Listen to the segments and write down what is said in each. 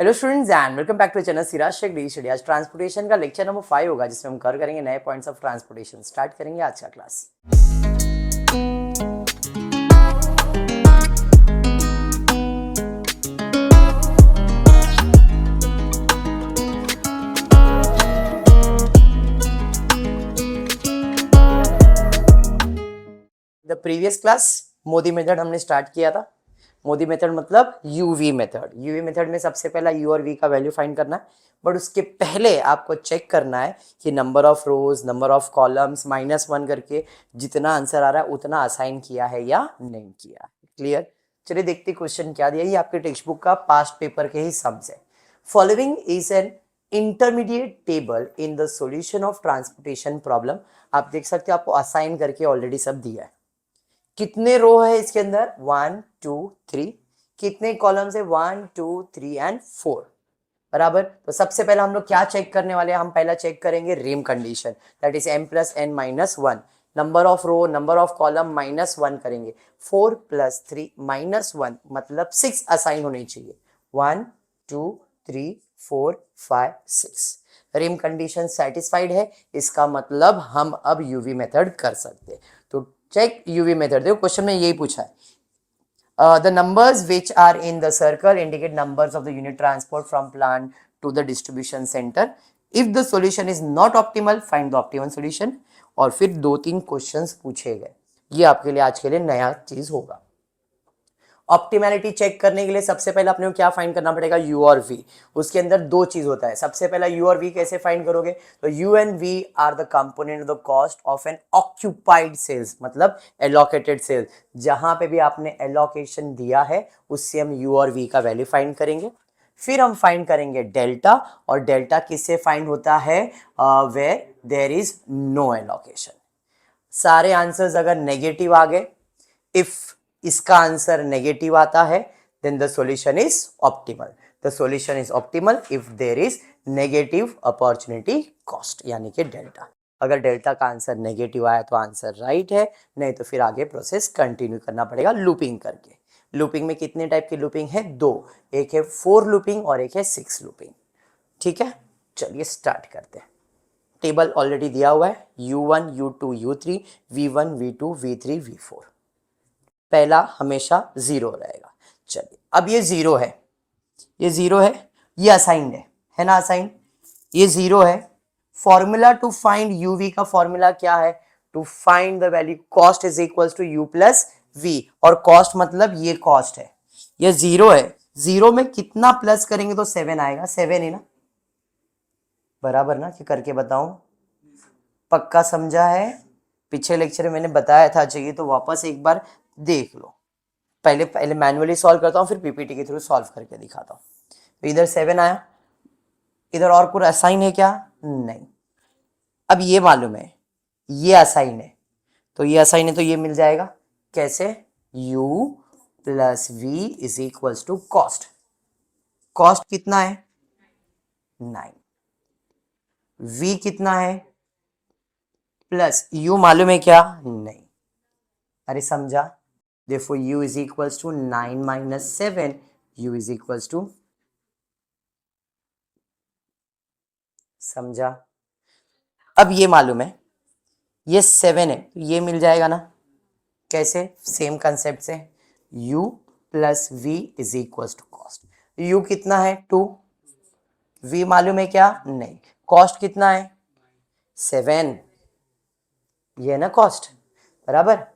Hello students and welcome back to channel Siraj Shaikh the study. आज transportation का lecture number 5 होगा जिसमें हम कवर करेंगे नए पॉइंट्स ऑफ ट्रांसपोर्टेशन। स्टार्ट करेंगे आज का class. The previous class Modi method हमने स्टार्ट किया था। मोदी मेथड मतलब यूवी मेथड। यूवी मेथड में सबसे पहला यू और वी का वैल्यू फाइंड करना है, बट उसके पहले आपको चेक करना है कि number of rose, number of columns -1 करके जितना आंसर आ रहा है उतना असाइन किया है या नहीं किया है। क्लियर? चलिए देखते क्वेश्चन क्या दिया। ये आपके टेक्स्ट बुक का पास्ट पेपर के ही सम्स है। Following is an intermediate table in the solution of transportation problem. आप देख सकते हो, आपको असाइन करके ऑलरेडी सब दिया है। कितने रो है इसके अंदर? 1 2 3। कितने कॉलम्स है? 1 2 3 एंड 4। बराबर। तो सबसे पहले हम लोग क्या चेक करने वाले हैं? हम पहला चेक करेंगे rim condition, that is m + n - 1। Number of row, number of column -1 करेंगे। 4 + 3 -1 मतलब 6 असाइन होने चाहिए। 1 2 3 4 5 6। रिम कंडीशन सेटिस्फाइड है, इसका मतलब हम अब यूवी मेथड कर सकते हैं। तो चेक यूवी मेथड। देखो क्वेश्चन में यही पूछा है। The numbers which are in the circle indicate numbers of the unit transport from plant to the distribution center. If the solution is not optimal, find the optimum solution. और फिर 2-3 questions पूछे गए। ये आपके लिए आज के लिए नया चीज होगा। ऑप्टिमैलिटी चेक करने के लिए सबसे पहले अपने को क्या फाइंड करना पड़ेगा? यू और वी। उसके अंदर दो चीज होता है। सबसे पहला यू और वी कैसे फाइंड करोगे? तो U and V are the component of the cost of an occupied cells, मतलब एलोकेटेड सेल्स। जहां पे भी आपने एलोकेशन दिया है उससे हम यू और वी का वैल्यू फाइंड करेंगे। फिर हम फाइंड करेंगे डेल्टा, और डेल्टा किससे फाइंड होता है? Where there is no allocation. सारे आंसर्स अगर नेगेटिव आ गए, इफ इसका आंसर नेगेटिव आता है, then the solution is optimal. The solution is optimal if there is negative opportunity cost, यानी कि डेल्टा। अगर डेल्टा का आंसर नेगेटिव आया तो आंसर राइट है, नहीं तो फिर आगे प्रोसेस कंटिन्यू करना पड़ेगा लूपिंग करके। लूपिंग में कितने टाइप की लूपिंग है? 2। एक है 4 लूपिंग और एक है 6 लूपिंग। ठीक है, चलिए स्टार्ट करते हैं। टेबल ऑलरेडी दिया हुआ है, u1 u2 u3 v1 v2 v3 v4। पहला हमेशा 0 रहेगा। चलिए, अब ये 0 है, ये 0 है, ये असाइंड है ना? असाइंड ये 0 है। फॉर्मूला टू फाइंड uv का फॉर्मूला क्या है? To find the value cost is equal to u + v। और कॉस्ट मतलब ये कॉस्ट है, ये 0 है। 0 में कितना प्लस करेंगे तो 7 आएगा। 7 है ना? बराबर ना? कि करके बताऊं? पक्का समझा है? पिछले लेक्चर में मैंने बताया था, चाहिए तो वापस एक बार देख लो। पहले मैन्युअली सॉल्व करता हूँ, फिर पीपीटी के थ्रू सॉल्व करके दिखाता हूँ। तो इधर 7 आया, इधर और कुछ असाइन है क्या? नहीं। अब ये मालूम है ये असाइन है, तो ये असाइन है तो ये मिल जाएगा। कैसे? u + v is equals to cost. Cost कितना है? 9। v कितना है? प्लस u मालूम है क्या? नहीं। अरे समझा? देखो u is equals to 9 - 7, u is equals to, समझा? अब ये मालूम है ये 7 है तो ये मिल जाएगा ना? कैसे? सेम कंसेप्ट से, u + v is equals to cost. u कितना है? 2। v मालूम है क्या? नहीं। कॉस्ट कितना है? 7। ये है ना कॉस्ट, बराबर।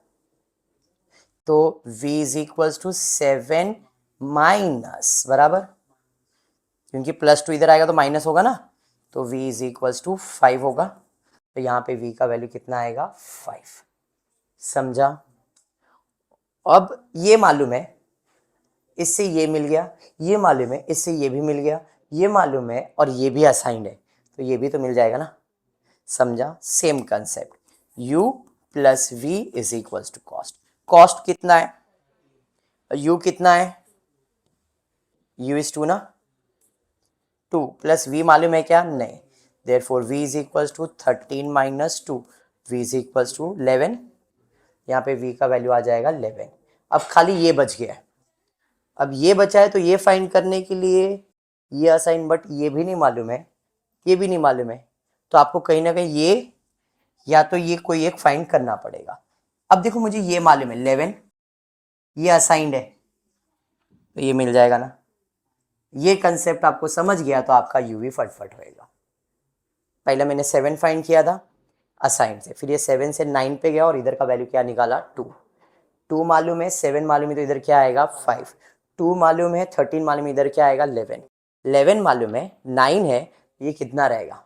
तो v is equals to 7 minus, बराबर, क्योंकि +2 इधर आएगा तो माइनस होगा ना, तो v इज इक्वल्स टू 5 होगा। तो यहाँ पे v का वैल्यू कितना आएगा? 5। समझा? अब ये मालूम है इससे ये मिल गया, ये मालूम है इससे ये भी मिल गया, ये मालूम है और ये भी असाइंड है, तो ये भी तो मिल जाएगा ना? समझा? Same concept, u + v is equals to cost. Cost कितना है? u कितना है? u इज 2 ना? 2 + v मालूम है क्या? नहीं। Therefore v is equals to 13 - 2, v is equals to 11। यहाँ पे v का वैल्यू आ जाएगा 11। अब खाली ये बच गया है। अब ये बचा है तो ये फाइंड करने के लिए ये असाइन, बट ये भी नहीं मालूम है, ये भी नहीं मालूम है, तो आपको कहीं ना कहीं ये या तो ये कोई एक फाइंड करना पड़ेगा। अब देखो मुझे ये मालूम है 11, ये असाइंड है, तो ये मिल जाएगा ना। ये कंसेप्ट आपको समझ गया तो आपका यूवी फटफट होएगा। पहले मैंने 7 फाइंड किया था असाइन से, फिर ये 7 से 9 पे गया और इधर का वैल्यू क्या निकाला 2। 2 मालूम है, 7 मालूम है, तो इधर क्या आएगा 5। 2 मालूम है, 13 मालूम है, इधर क्या आएगा 11। 11 मालूम है, 9 है, ये कितना रहेगा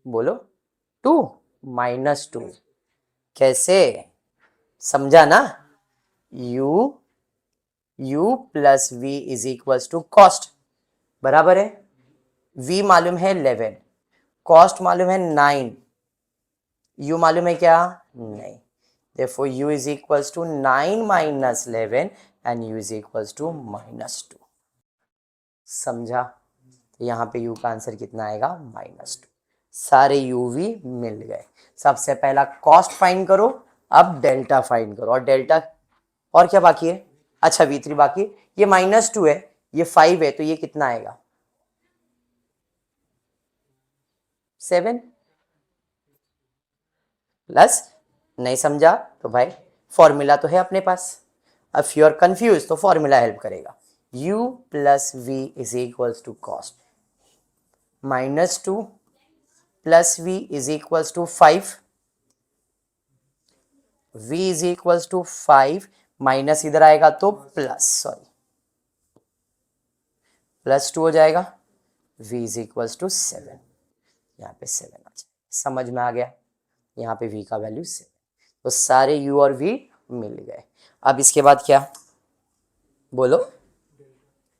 बोलो 2 -2। कैसे, समझा ना। u plus v is equals to cost, बराबर है। v मालूम है 11, कॉस्ट मालूम है 9, u मालूम है क्या नहीं। therefore u is equals to 9 minus 11 and u is equals to -2। समझा। तो यहाँ पे u का आंसर कितना आएगा -2। सारे u v मिल गए। सबसे पहला कॉस्ट फाइंड करो, अब डेल्टा फाइंड करो। और डेल्टा और क्या बाकी है, अच्छा v3 बाकी है। ये -2 है, ये 5 है, तो ये कितना आएगा 7 प्लस। नहीं समझा तो भाई फॉर्मूला तो है अपने पास। अब यू आर कंफ्यूज तो फॉर्मूला हेल्प करेगा। u plus V is equals to cost, -2 plus v is equals to 5, v is equals to 5 minus इधर आएगा तो प्लस, सॉरी +2 हो जाएगा, v इज इक्वल्स टू 7। यहाँ पे 7 आ जाए, समझ में आ गया। यहाँ पे v का वैल्यू 7, तो सारे u और v मिल गए। अब इसके बाद क्या बोलो,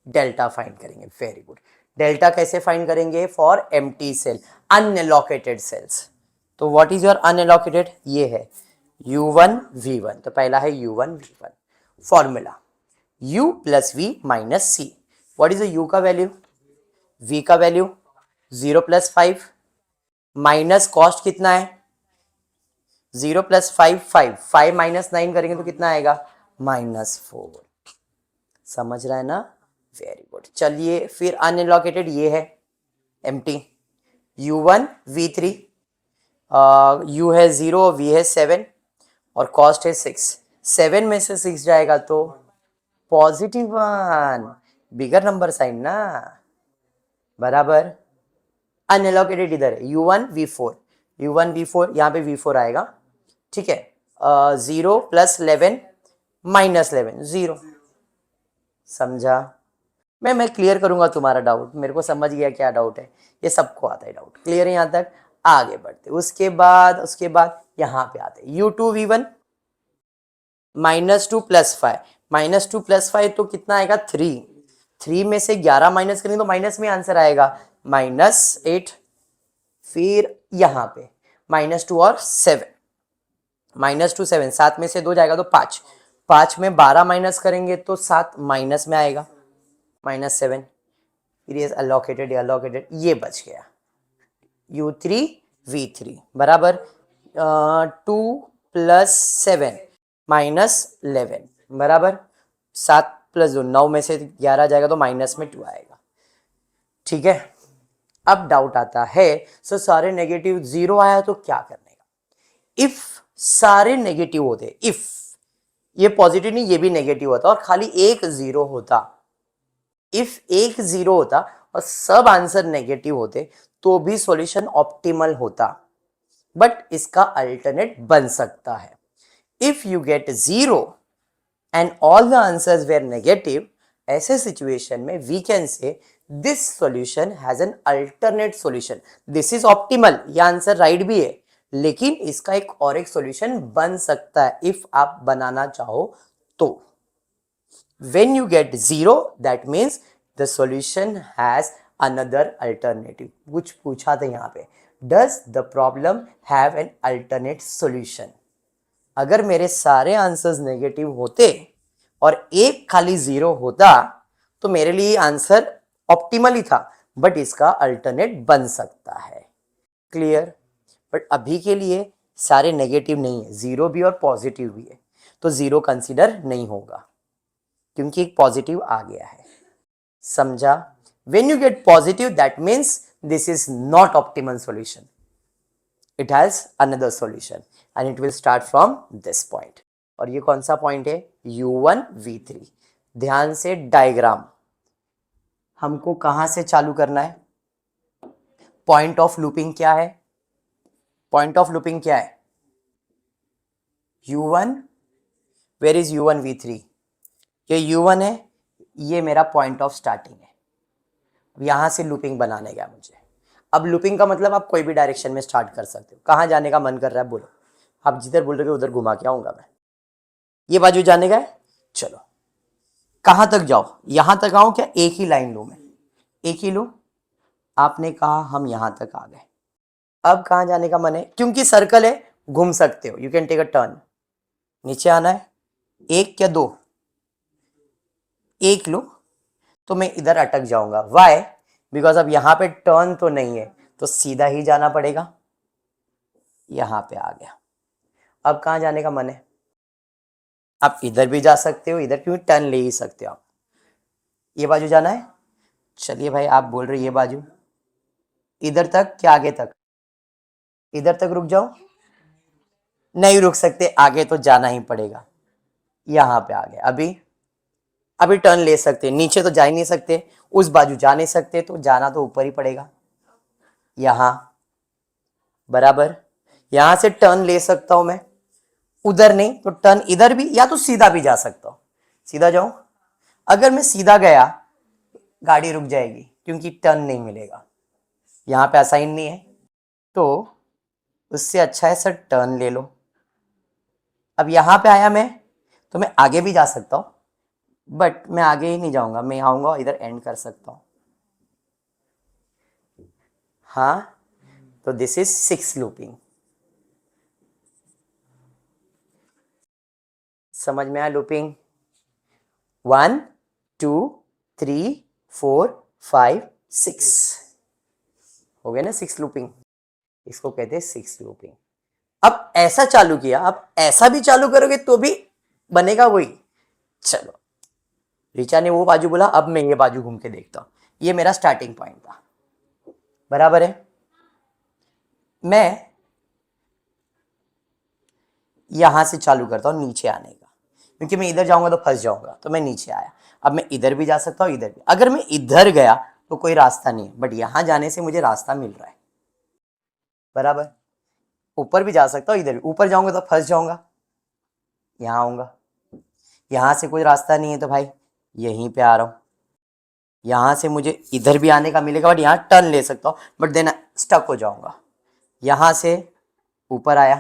डेल्टा फाइंड करेंगे। Very good. डेल्टा कैसे फाइंड करेंगे, for empty cell, unallocated cells. तो व्हाट इज योर अनएलोकेटेड, ये है u1 v1, तो पहला है u1 v1। Formula u plus v minus c। What is u का वैल्यू, v का वैल्यू 0 + 5 माइनस कॉस्ट कितना है 0 + 5 5 5 - 9 करेंगे तो कितना आएगा -4। समझ रहा है ना, वेरी गुड। चलिए फिर अनएलोकेटेड ये है एम्प्टी, u1 v3, u है 0, v है 7 और कॉस्ट है 6। 7 में से 6 जाएगा तो +1, बिगर नंबर साइन ना, बराबर। अनएलोकेटेड इधर है u1 v4, u1 v4, यहाँ पे v4 आएगा, ठीक है। 0 + 11 -11 0। समझा। मैं क्लियर करूंगा तुम्हारा डाउट, मेरे को समझ गया क्या डाउट है, ये सबको आता है डाउट। क्लियर है यहाँ तक, आगे बढ़ते। उसके बाद यहाँ पे आते u2 v1 -2 + 5 -2 + 5 तो कितना आएगा 3। 3 में से 11 माइनस करेंगे तो माइनस में आंसर आएगा -8। फिर यहाँ पे -2 और 7, -2 7, 7 में से 2 जाएगा तो 5, 5 में 12 माइनस करेंगे तो 7 माइनस में आएगा -7। फिर ये अलोकेटेड ये बच गया u3 v3 बराबर 2 + 7 -11 बराबर 7 + 2 9 में से 11 जाएगा तो माइनस में 2 आएगा, ठीक है। अब डाउट आता है सर सारे नेगेटिव 0 आया तो क्या करने का। इफ सारे नेगेटिव होते, इफ ये पॉजिटिव नहीं ये भी नेगेटिव होता और खाली एक 0 होता, इफ एक 0 होता और सब आंसर नेगेटिव होते तो भी सॉल्यूशन ऑप्टिमल होता, बट इसका अल्टरनेट बन सकता है। If you get 0 and all the answers were negative, ऐसे सिचुएशन में we can say this solution has an alternate solution. This is optimal, ये आंसर राइट भी है, लेकिन इसका एक सॉल्यूशन बन सकता है इफ आप बनाना चाहो तो। when you get 0 that means the solution has another alternative। कुछ पूछा था यहाँ पे, does the problem have an alternate solution। अगर मेरे सारे आंसर्स नेगेटिव होते और एक खाली 0 होता तो मेरे लिए आंसर ऑप्टिमल ही था, बट इसका अल्टरनेट बन सकता है। क्लियर। बट अभी के लिए सारे नेगेटिव नहीं है, 0 भी और पॉजिटिव भी है, तो 0 कंसीडर नहीं होगा क्योंकि एक पॉजिटिव आ गया है। समझा? When you get positive, that means this is not optimal solution. It has another solution and it will start from this point. और ये कौन सा पॉइंट है? U1 V3. ध्यान से डायग्राम हमको कहां से चालू करना है? पॉइंट ऑफ लूपिंग क्या है? पॉइंट ऑफ लूपिंग क्या है? U1, where is U1 V3? ये U1 है, ये मेरा पॉइंट ऑफ स्टार्टिंग है. यहां से लूपिंग बनाने का मुझे. अब लूपिंग का मतलब आप कोई भी डायरेक्शन में स्टार्ट कर सकते हो. कहां जाने का मन कर रहा है बोलो. आप जिधर बोल रहे हो उधर घुमा के आऊंगा मैं. ये बाजू जाने का है, चलो. कहां तक जाओ? यहां तक आऊं क्या? एक ही लाइन लू मैं, एक ही लू. आपने कहा हम यहां तक आ गए. अब कहां जाने का मन है? क्योंकि सर्कल है, घूम सकते हो. You can take a turn. नीचे आना है. एक या दो? एक लो तो मैं इधर अटक जाऊंगा. वाई? बिकॉज अब यहां पे टर्न तो नहीं है, तो सीधा ही जाना पड़ेगा. यहां पे आ गया. अब कहां जाने का मन है? आप इधर भी जा सकते हो, इधर क्यों, टर्न ले ही सकते हो आप. ये बाजू जाना है. चलिए भाई, आप बोल रहे ये बाजू. इधर तक क्या आगे तक? इधर तक रुक जाओ. नहीं रुक सकते, आगे तो जाना ही पड़ेगा. यहां पे आ गए. अभी टर्न ले सकते, नीचे तो जा ही नहीं सकते, उस बाजू जा नहीं सकते, तो जाना तो ऊपर ही पड़ेगा. यहां बराबर. यहां से टर्न ले सकता हूं मैं, उधर नहीं तो टर्न इधर भी, या तो सीधा भी जा सकता हूं. सीधा जाऊं. अगर मैं सीधा गया गाड़ी रुक जाएगी क्योंकि टर्न नहीं मिलेगा. यहां पे असाइन नहीं है, तो उससे अच्छा है सर टर्न ले लो. अब यहां पे आया मैं, तो मैं आगे भी जा सकता हूं, बट मैं आगे ही नहीं जाऊंगा. मैं आऊंगा इधर एंड कर सकता हूं. हाँ, तो दिस इज 6 लूपिंग. समझ में आया लूपिंग? 1 2 3 4 5 6 हो गए ना 6 लूपिंग. इसको कहते हैं 6 लूपिंग. अब ऐसा चालू किया, अब ऐसा भी चालू करोगे तो भी बनेगा वही. चलो, रिचा ने वो बाजू बोला, अब मैं ये बाजू घूम के देखता हूं. ये मेरा स्टार्टिंग पॉइंट था, बराबर है. मैं यहां से चालू करता हूं नीचे आने का, क्योंकि मैं इधर जाऊंगा तो फंस जाऊंगा, तो मैं नीचे आया. अब मैं इधर भी जा सकता हूं, इधर भी. अगर मैं इधर गया तो कोई रास्ता नहीं है, बट यहां जाने से मुझे रास्ता मिल रहा है, बराबर. ऊपर भी जा सकता हूं, इधर भी. ऊपर जाऊंगा तो फंस जाऊंगा. यहां आऊंगा, यहां से कोई रास्ता नहीं है, तो भाई यहीं पे आ रहा हूं. यहां से मुझे इधर भी आने का मिलेगा, बट यहां टर्न ले सकता हूं, बट देन स्टक हो जाऊंगा. यहां से ऊपर आया,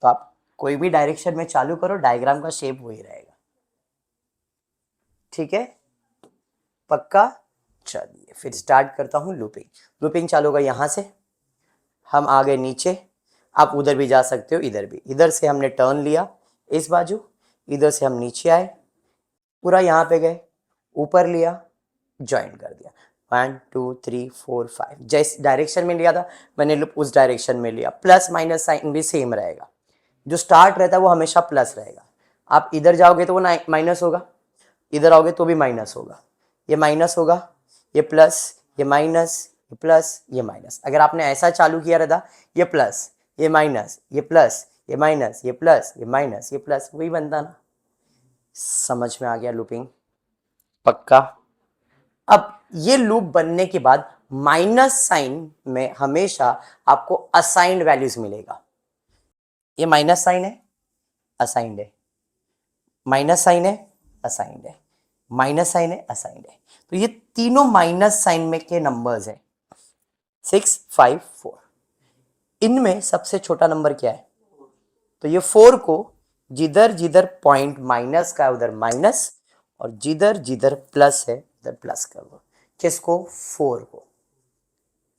तो आप कोई भी डायरेक्शन में चालू करो, डायग्राम का शेप वही रहेगा. ठीक है, पक्का? चलिए फिर स्टार्ट करता हूं लूपिंग. लूपिंग चालू होगा यहां से. हम आ गए नीचे. आप उधर भी जा सकते हो, इधर भी. इधर से हमने टर्न लिया इस बाजू, इधर से हम नीचे आए, पूरा यहाँ पे गए, ऊपर लिया, ज्वाइन कर दिया. 1 2 3 4 5 जिस डायरेक्शन में लिया था मैंने लूप, उस डायरेक्शन में लिया. प्लस माइनस साइन भी सेम रहेगा. जो स्टार्ट रहता है वो हमेशा प्लस रहेगा. आप इधर जाओगे तो वो माइनस होगा, इधर आओगे तो भी माइनस होगा. ये माइनस होगा, ये प्लस, ये माइनस, ये प्लस, ये माइनस. अगर आपने ऐसा चालू किया रहता, ये प्लस, ये माइनस, ये प्लस, ये माइनस, ये प्लस, ये माइनस, ये प्लस, वही बनता ना. समझ में आ गया लूपिंग? पक्का? अब ये लूप बनने के बाद माइनस साइन में हमेशा आपको असाइंड वैल्यूज मिलेगा. ये माइनस साइन है, असाइंड है. माइनस साइन है, असाइंड है. माइनस साइन है, असाइंड है. तो ये तीनों माइनस साइन में के नंबर्स है, 6 5 4. इनमें सबसे छोटा नंबर क्या है? तो ये 4 को जिधर जिधर पॉइंट माइनस का है उधर माइनस, और जिधर जिधर प्लस है उधर प्लस कर दो. किसको? 4 को.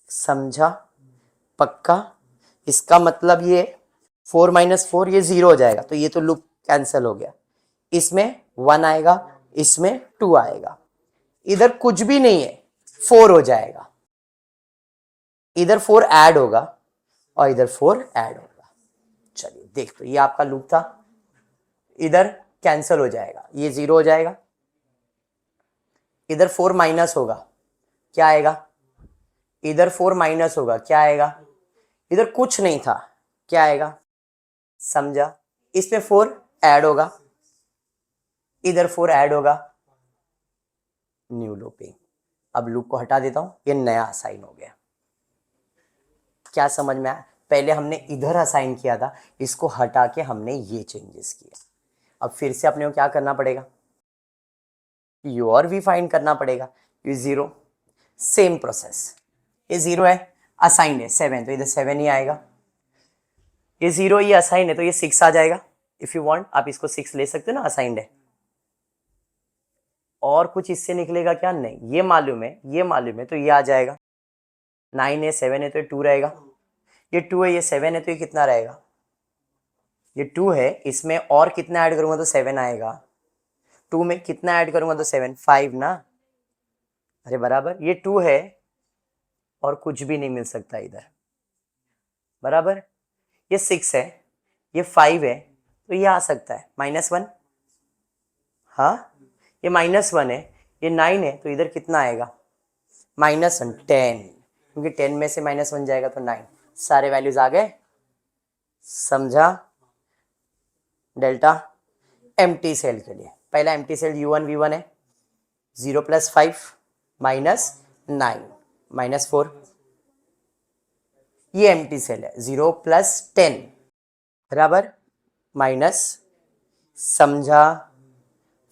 समझा? पक्का? इसका मतलब ये 4 - 4 ये 0 हो जाएगा, तो ये तो लूप कैंसिल हो गया. इसमें 1 आएगा, इसमें 2 आएगा. इधर कुछ भी नहीं है, 4 हो जाएगा. इधर 4 ऐड होगा और इधर 4 ऐड होगा. चलिए देख, तो ये आपका लूप था. इधर कैंसिल हो जाएगा, ये 0 हो जाएगा, इधर 4 माइनस होगा, क्या आएगा? इधर 4 माइनस होगा, क्या आएगा? इधर कुछ नहीं था, क्या आएगा? समझा? इसमें 4 ऐड होगा, इधर 4 ऐड होगा, न्यू लूपिंग। अब लूप को हटा देता हूं, ये नया असाइन हो गया। क्या समझ में आया? पहले हमने इधर असाइन किया था, इसको हटा के हमने ये चेंजेस किया। अब फिर से अपने को क्या करना पड़ेगा? यू और वी फाइंड करना पड़ेगा। ये 0, सेम प्रोसेस। ये 0 है, असाइन है 7, तो इधर 7 ही आएगा। ये 0, ये असाइन है, तो ये 6 आ जाएगा। इफ यू वांट आप इसको 6 ले सकते हो ना, असाइंड है। और कुछ इससे निकलेगा क्या? नहीं, ये मालूम है, ये मालूम है, तो ये आ जाएगा। 9 है, 7 है, तो ये 2 रहेगा। ये 2 है, ये 7 है, तो ये कितना रहेगा? ये 2 है, इसमें और कितना ऐड करूंगा तो 7 आएगा। 2 में कितना ऐड करूंगा तो 7, 5 ना। अरे बराबर, ये 2 है और कुछ भी नहीं मिल सकता इधर, बराबर। ये 6 है, ये 5 है, तो ये आ सकता है -1। हाँ, ये -1 है, ये 9 है, तो इधर कितना आएगा? -1, 10, क्योंकि 10 में से -1 जाएगा तो 9। सारे वैल्यूज आ गए, समझा? डेल्टा एम्प्टी सेल के लिए पहला एम्प्टी सेल u1 v1 है, 0 + 5 -9 -4। ये एम्प्टी सेल है, 0 + 10 बराबर माइनस, समझा?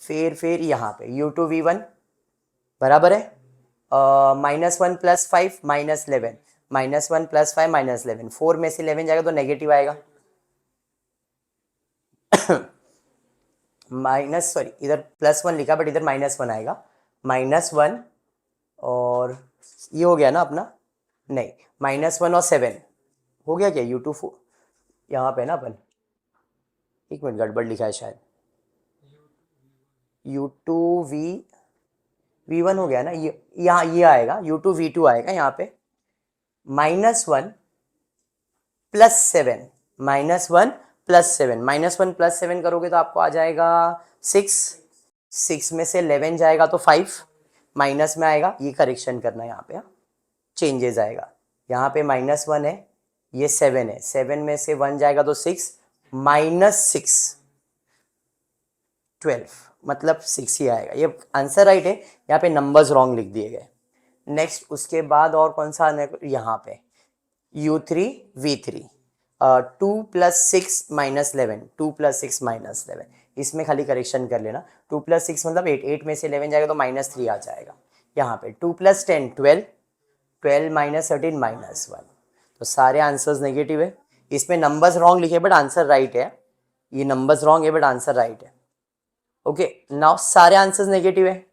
फिर यहाँ पे u2 v1 बराबर है -1 + 5 -11, -1 + 5 -11, 4 में से 11 जाएगा तो नेगेटिव आएगा। माइनस, सॉरी, इधर +1 लिखा बट इधर -1 आएगा, -1 और ये हो गया ना अपना, नहीं, -1 और 7 हो गया क्या? u2 यहाँ पे ना अपन, एक मिनट, गड़बड़ लिखा है शायद, u2 v1 हो गया ना, ये यहाँ ये आएगा u2 v2 आएगा यहाँ पे, -1 + 7, -1 + 7, -1 + 7 करोगे तो आपको आ जाएगा 6, 6 में से 11 जाएगा तो 5, माइनस में आएगा, ये करेक्शन करना है यहाँ पे, चेंजेस आएगा। यहाँ पे -1 है, ये 7 है, 7 में से 1 जाएगा तो 6, -6, 12, मतलब 6 ही आएगा। ये आंसर राइट है, यहाँ पे नंबर्स रॉन्ग लिख दिए गए। नेक्स्ट उसके बाद और कौन सा आने, यहाँ पे u3 v3, 2 + 6 -11, 2 + 6 -11, इसमें खाली करेक्शन कर लेना। 2 + 6 मतलब 8, 8 में से 11 जाएगा तो -3 आ जाएगा। यहाँ पे 2 + 10 12, 12 - 13 -1, तो सारे आंसर्स नेगेटिव है। इसमें नंबर्स रॉन्ग लिखे बट आंसर राइट है, ये नंबर्स रॉन्ग है बट आंसर राइट है। ओके, नाउ सारे आंसर्स नेगेटिव है,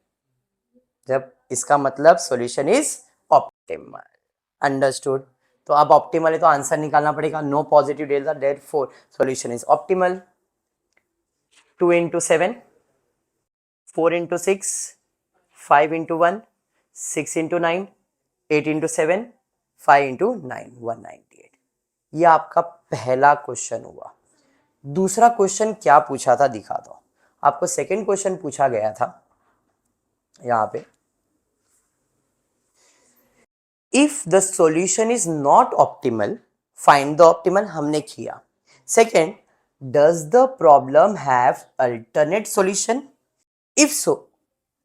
जब इसका मतलब सॉल्यूशन इज ऑप्टिमल। अंडरस्टूड? तो अब ऑप्टिमल है तो आंसर निकालना पड़ेगा, no positive delta, therefore solution is optimal. 2 × 7, 4 × 6, 5 × 1, 6 × 9, 8 × 7, 5 × 9, 198। ये आपका पहला क्वेश्चन हुआ। दूसरा क्वेश्चन क्या पूछा था दिखा दो। आपको सेकंड क्वेश्चन पूछा गया था यहाँ पे, if the solution is not optimal find the optimal, हमने किया। Second, does the problem have alternate solution, if so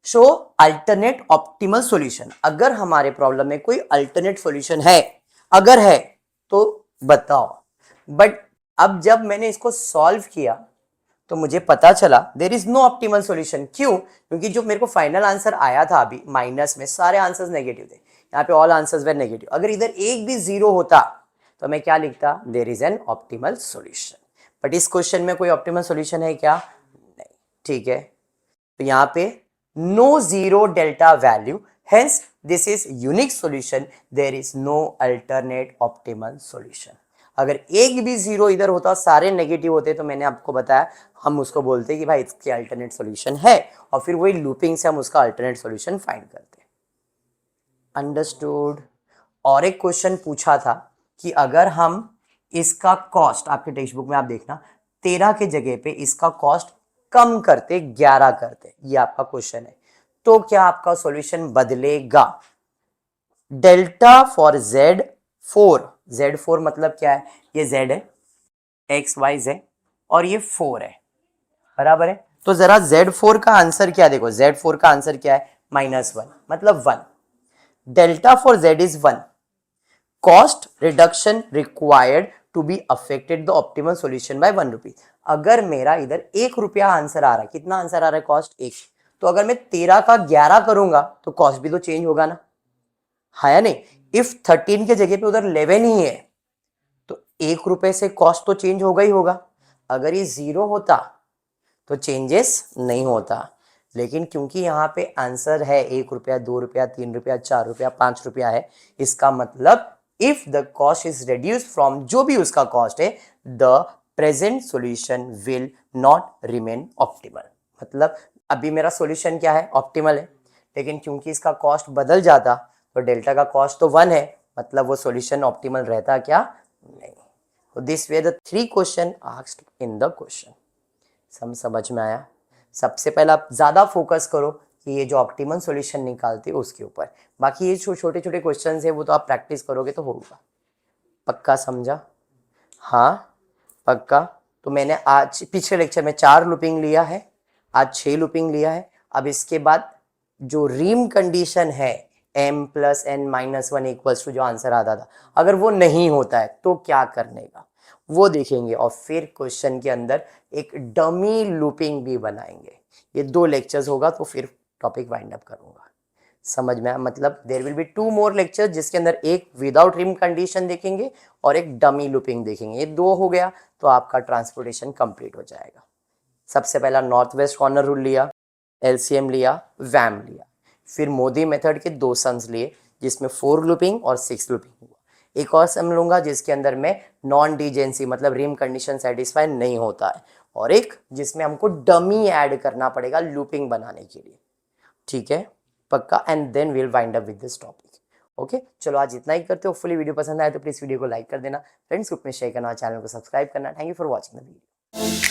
show alternate optimal solution. अगर हमारे प्रॉब्लम में कोई अल्टरनेट सॉल्यूशन है, अगर है तो बताओ। बट अब जब मैंने इसको सॉल्व किया तो मुझे पता चला there is no optimal solution. क्यों? क्योंकि जो मेरे को फाइनल आंसर आया था अभी माइनस में, सारे आंसर्स नेगेटिव थे, यहाँ पे ऑल आंसर्स वेर नेगेटिव। अगर इधर एक भी 0 होता तो मैं क्या लिखता? There is an optimal solution. But इस क्वेश्चन में कोई ऑप्टिमल सॉल्यूशन है क्या? नहीं। ठीक है, तो यहाँ पे no 0 delta value, hence this is unique solution, there is no alternate optimal solution. अगर एक भी 0 इधर होता, सारे नेगेटिव होते, तो मैंने आपको बताया हम उसको बोलते कि भाई इसके अल्टरनेट सॉल्यूशन है, और फिर वही लूपिंग से हम उसका अल्टरनेट सॉल्यूशन फाइंड करते। अंडरस्टूड? और एक क्वेश्चन पूछा था कि अगर हम इसका कॉस्ट, आपके टेक्स्ट बुक में आप देखना, 13 के जगह पे इसका कॉस्ट कम करते, 11 करते, ये आपका क्वेश्चन है, तो क्या आपका सॉल्यूशन बदलेगा? डेल्टा फॉर Z4 मतलब क्या है? ये Z है, XYZ और ये 4 है, बराबर है। तो जरा Z4 का आंसर क्या देखो, Z4 का आंसर क्या है? -1 मतलब 1। Delta for Z is 1। Cost reduction required to be affected the optimal solution by 1 rupee. अगर मेरा इधर 1 रुपया आंसर आ रहा है, कितना आंसर आ रहा है? कॉस्ट 1। तो अगर मैं 13 का 11 करूंगा तो कॉस्ट भी तो चेंज होगा ना, है या नहीं? इफ 13 के जगह पे उधर 11 ही है तो 1 रुपए से कॉस्ट तो चेंज होगा ही होगा। अगर ये 0 होता तो चेंजेस नहीं होता, लेकिन क्योंकि यहाँ पे आंसर है 1 रुपया, 2 रुपया, 3 रुपया, 4 रुपया, 5 रुपया है, इसका मतलब if the cost is reduce from जो भी उसका कॉस्ट है, the present solution will not remain optimal. मतलब अभी मेरा सॉल्यूशन क्या है? ऑप्टिमल है, लेकिन क्योंकि इसका कॉस्ट बदल जाता तो डेल्टा का कॉस्ट तो 1 है, मतलब वो सॉल्यूशन ऑप्टिमल रहता क्या? नहीं। तो this way the 3 question asked in the question. समझ में आया? सबसे पहला आप ज्यादा फोकस करो कि ये जो ऑप्टिमल सॉल्यूशन निकालते हो उसके ऊपर, बाकी ये जो छोटे छोटे क्वेश्चंस है वो तो आप प्रैक्टिस करोगे तो होगा। पक्का समझा? हाँ पक्का। तो मैंने आज पिछले लेक्चर में 4 लूपिंग लिया है, आज 6 लूपिंग लिया है। अब इसके बाद जो रीम कंडीशन है m+n-1 जो आंसर आता था, अगर वो नहीं होता है तो क्या करने का वो देखेंगे, और फिर क्वेश्चन के अंदर एक डमी लूपिंग भी बनाएंगे। ये 2 लेक्चर्स होगा तो फिर टॉपिक वाइंड अप करूंगा। समझ में आया? मतलब there will be 2 more lectures जिसके अंदर एक विदाउट रिम कंडीशन देखेंगे और एक डमी लूपिंग देखेंगे। ये 2 हो गया तो आपका ट्रांसपोर्टेशन कंप्लीट हो जाएगा। सबसे पहला नॉर्थ वेस्ट कॉर्नर रूल लिया, एलसीएम लिया, वैम लिया, फिर मोदी मेथड के 2 सम्स लिए जिसमें 4 लूपिंग और 6 लूपिंग हुआ। एक और सम लूंगा जिसके अंदर में नॉन डिजेंसी मतलब रिम कंडीशन सेटिस्फाई नहीं होता है, और एक जिसमें हमको डमी ऐड करना पड़ेगा लूपिंग बनाने के लिए। ठीक है पक्का? And then we'll wind up with this topic. Okay चलो आज इतना ही करते हो। फुली वीडियो पसंद आए तो प्लीज वीडियो को लाइक कर देना, फ्रेंड्स ग्रुप में शेयर करना, चैनल को सब्सक्राइब करना। Thank you for watching the video.